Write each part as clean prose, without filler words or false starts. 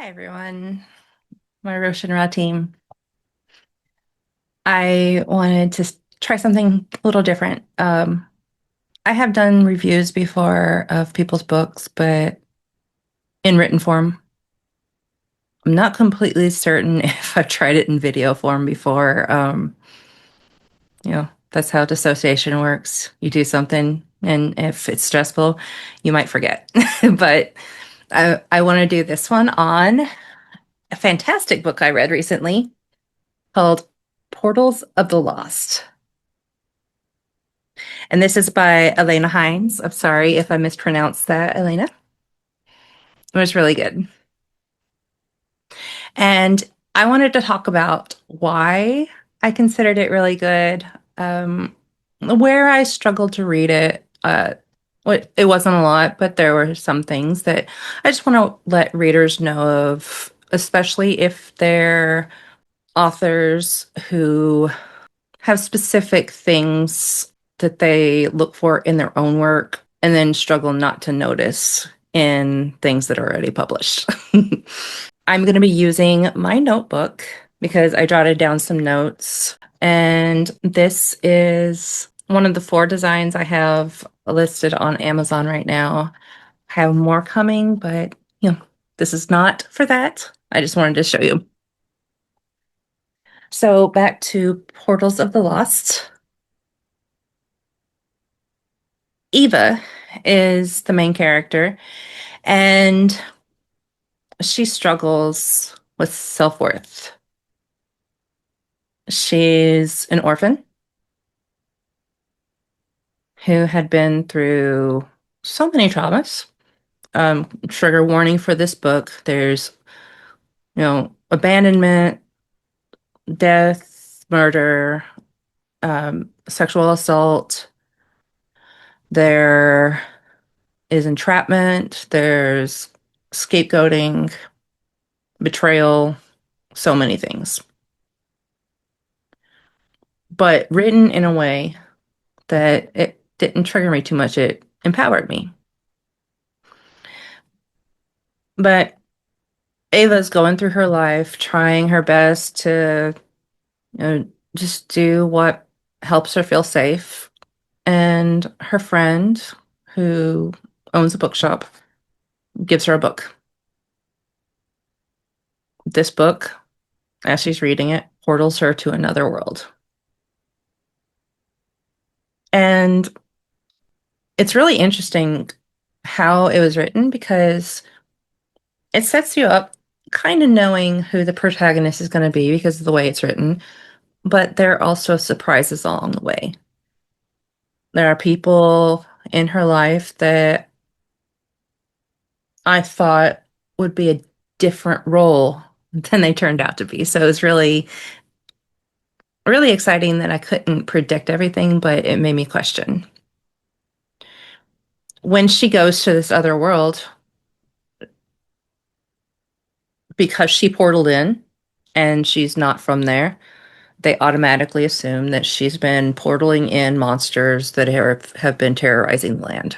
Hi everyone, my Roshan Ra team. I wanted to try something a little different. I have done reviews before of people's books, but in written form. I'm not completely certain if I've tried it in video form before. That's how dissociation works. You do something, and if it's stressful, you might forget. But I want to do this one on a fantastic book I read recently called Portals of the Lost. And this is by Aleyna Hines. I'm sorry if I mispronounced that, Elena. It was really good. And I wanted to talk about why I considered it really good, where I struggled to read it. It wasn't a lot, but there were some things that I just want to let readers know of, especially if they're authors who have specific things that they look for in their own work and then struggle not to notice in things that are already published. I'm going to be using my notebook because I jotted down some notes. And this is one of the four designs I have listed on Amazon right now. I have more coming, but this is not for that. I just wanted to show you. So back to Portals of the Lost. Eva is the main character, and she struggles with self-worth. She's an orphan who had been through so many traumas. Trigger warning for this book, there's, abandonment, death, murder, sexual assault. There is entrapment, there's scapegoating, betrayal, so many things. But written in a way that it didn't trigger me too much. It empowered me. But Ava's going through her life, trying her best to, just do what helps her feel safe. And her friend, who owns a bookshop, gives her a book. This book, as she's reading it, portals her to another world. And it's really interesting how it was written because it sets you up kind of knowing who the protagonist is going to be because of the way it's written, but there are also surprises along the way. There are people in her life that I thought would be a different role than they turned out to be. So it was really, really exciting that I couldn't predict everything, but it made me question. When she goes to this other world, because she portaled in and she's not from there, they automatically assume that she's been portaling in monsters that have been terrorizing the land.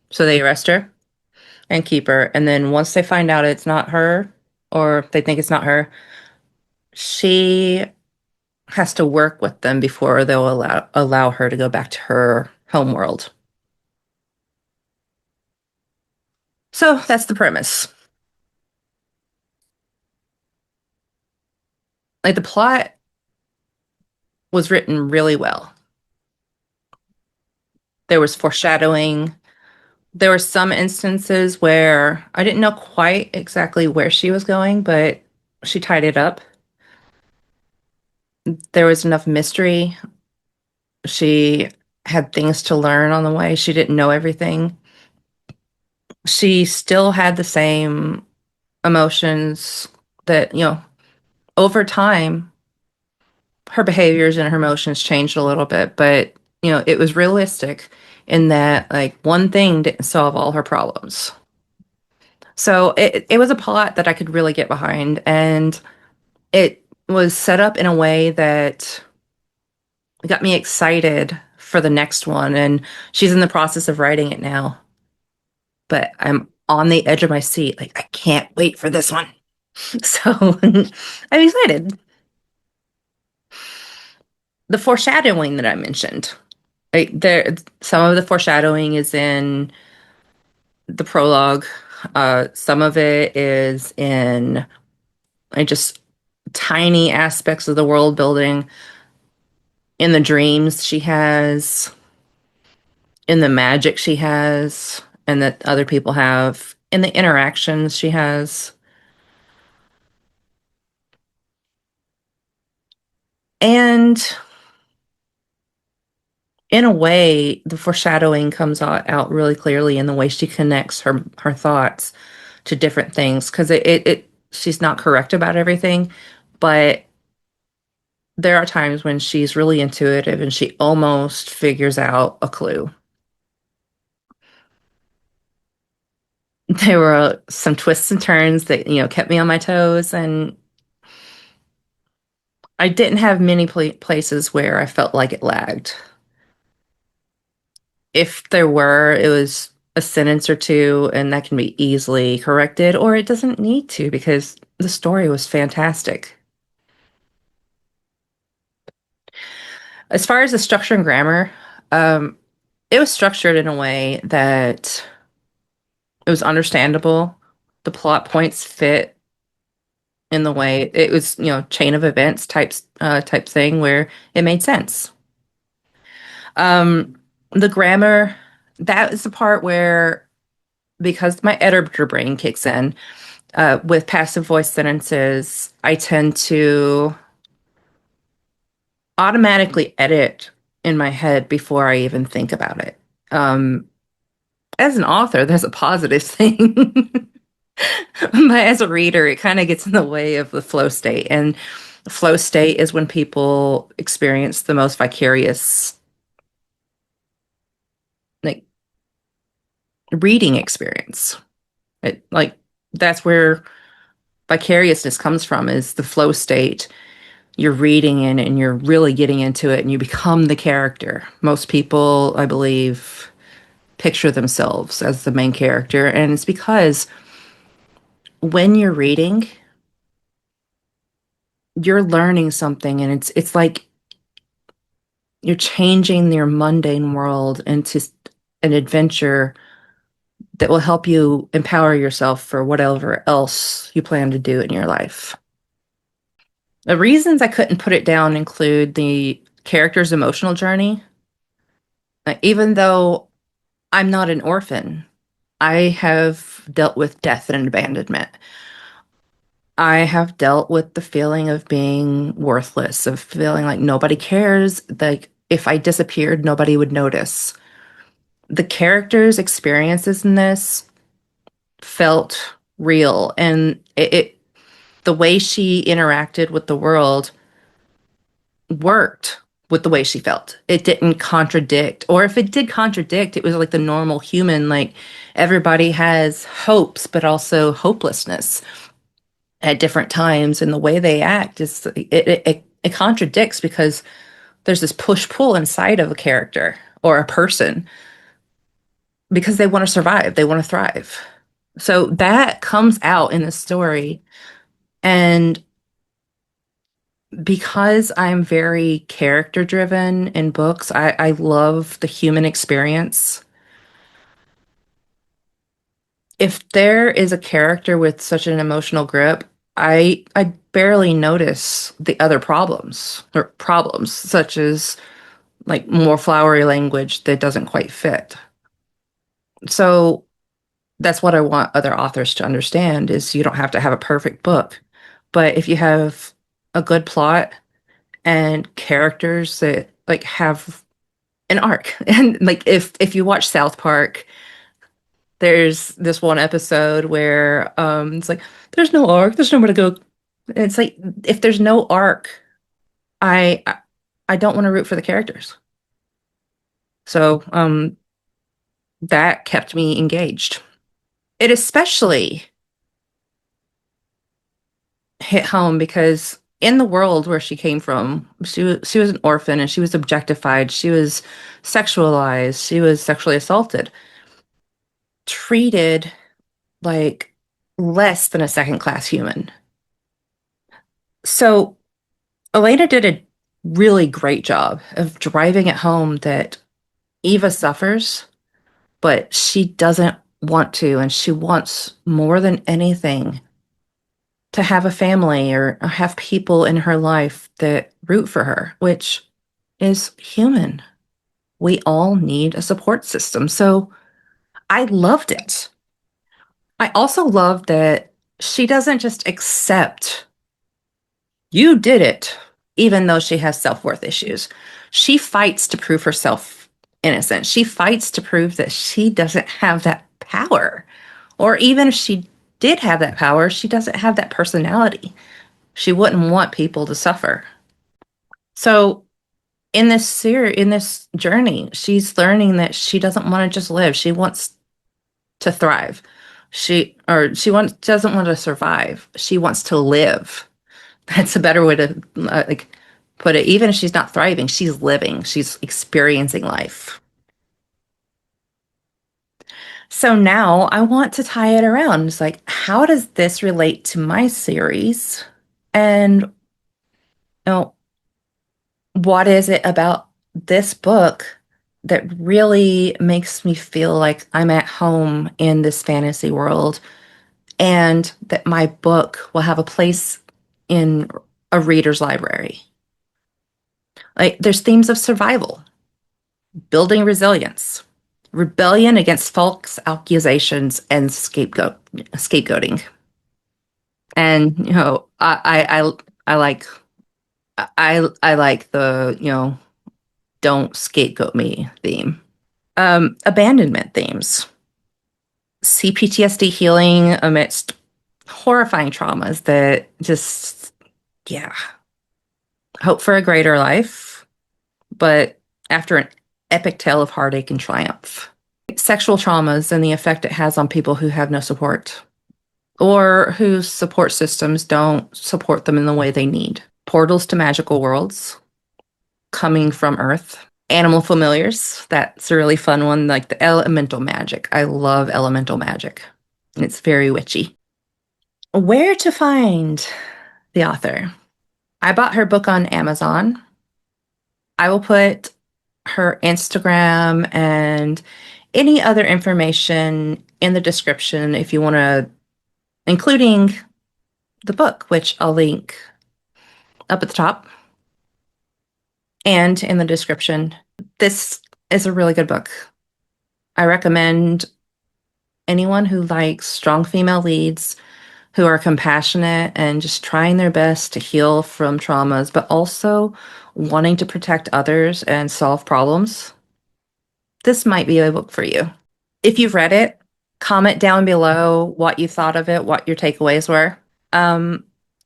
So they arrest her and keep her. And then once they find out it's not her, or they think it's not her, she has to work with them before they'll allow her to go back to her home world. So that's the premise. Like the plot was written really well. There was foreshadowing. There were some instances where I didn't know quite exactly where she was going, but she tied it up. There was enough mystery. She had things to learn on the way. She didn't know everything. She still had the same emotions that, over time, her behaviors and her emotions changed a little bit, but, it was realistic in that, like, one thing didn't solve all her problems. So it was a plot that I could really get behind, and it was set up in a way that got me excited for the next one. And she's in the process of writing it now, but I'm on the edge of my seat. Like, I can't wait for this one. So I'm excited. The foreshadowing that I mentioned, like there, some of the foreshadowing is in the prologue. Some of it is in like just tiny aspects of the world building, in the dreams she has, in the magic she has, and that other people have, in the interactions she has. And in a way, the foreshadowing comes out really clearly in the way she connects her thoughts to different things because she's not correct about everything, but there are times when she's really intuitive and she almost figures out a clue. There were some twists and turns that, kept me on my toes, and I didn't have many places where I felt like it lagged. If there were, it was a sentence or two, and that can be easily corrected, or it doesn't need to because the story was fantastic. As far as the structure and grammar, um, it was structured in a way that it was understandable. The plot points fit in the way it was, chain of events type thing where it made sense. Um, the grammar, that is the part where because my editor brain kicks in, with passive voice sentences, I tend to automatically edit in my head before I even think about it. Um, as an author, there's a positive thing. But as a reader, it kind of gets in the way of the flow state. And the flow state is when people experience the most vicarious, like, reading experience. Like, that's where vicariousness comes from, is the flow state. You're reading in and you're really getting into it and you become the character. Most people, I believe, picture themselves as the main character. And it's because when you're reading, you're learning something, and it's like you're changing your mundane world into an adventure that will help you empower yourself for whatever else you plan to do in your life. The reasons I couldn't put it down include the character's emotional journey. Even though I'm not an orphan, I have dealt with death and abandonment. I have dealt with the feeling of being worthless, of feeling like nobody cares. Like if I disappeared, nobody would notice. The character's experiences in this felt real, and the way she interacted with the world worked with the way she felt. It didn't contradict, or if it did contradict, it was like the normal human, like everybody has hopes, but also hopelessness at different times. And the way they act is it contradicts because there's this push pull inside of a character or a person because they want to survive, they want to thrive. So that comes out in the story. And because I'm very character driven in books, I love the human experience. If there is a character with such an emotional grip, I barely notice the other problems such as like more flowery language that doesn't quite fit. So that's what I want other authors to understand is you don't have to have a perfect book, but if you have a good plot and characters that like have an arc. And like if you watch South Park, there's this one episode where it's like there's no arc, there's nowhere to go. And it's like if there's no arc, I I don't want to root for the characters. So that kept me engaged. It especially hit home because in the world where she came from, she was an orphan and she was objectified, she was sexualized, she was sexually assaulted, treated like less than a second class human. So Aleyna did a really great job of driving it home that Eva suffers, but she doesn't want to, and she wants more than anything to have a family or have people in her life that root for her, which is human. We all need a support system. So I loved it. I also love that she doesn't just accept you did it, even though she has self-worth issues. She fights to prove herself innocent. She fights to prove that she doesn't have that power. Or even if she did have that power, she doesn't have that personality. She wouldn't want people to suffer. So in this journey, she's learning that she doesn't want to just live. She wants to thrive. She doesn't want to survive. She wants to live. That's a better way to like put it. Even if she's not thriving, she's living. She's experiencing life. So now I want to tie it around. It's like, how does this relate to my series? And know, what is it about this book that really makes me feel like I'm at home in this fantasy world and that my book will have a place in a reader's library? Like, there's themes of survival, building resilience, rebellion against false accusations, and scapegoating. And I like I like the don't scapegoat me theme. Abandonment themes. CPTSD healing amidst horrifying traumas that just, yeah, hope for a greater life, but after an epic tale of heartache and triumph. Sexual traumas and the effect it has on people who have no support or whose support systems don't support them in the way they need. Portals to magical worlds coming from Earth. Animal familiars. That's a really fun one, like the elemental magic. I love elemental magic. It's very witchy. Where to find the author? I bought her book on Amazon. I will put her Instagram and any other information in the description if you want to, including the book, which I'll link up at the top and in the description. This is a really good book. I recommend anyone who likes strong female leads who are compassionate and just trying their best to heal from traumas, but also wanting to protect others and solve problems. This might be a book for you. If you've read it, comment down below what you thought of it, what your takeaways were.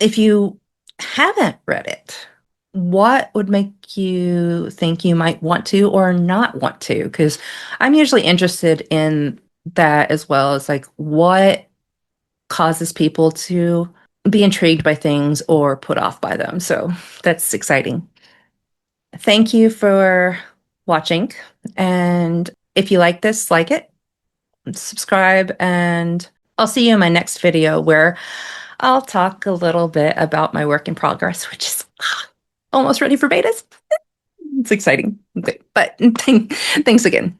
If you haven't read it, what would make you think you might want to or not want to? Because I'm usually interested in that as well as like what causes people to be intrigued by things or put off by them. So that's exciting. Thank you for watching. And if you like this, like it, subscribe, and I'll see you in my next video where I'll talk a little bit about my work in progress, which is almost ready for betas. It's exciting. Okay. But thanks again.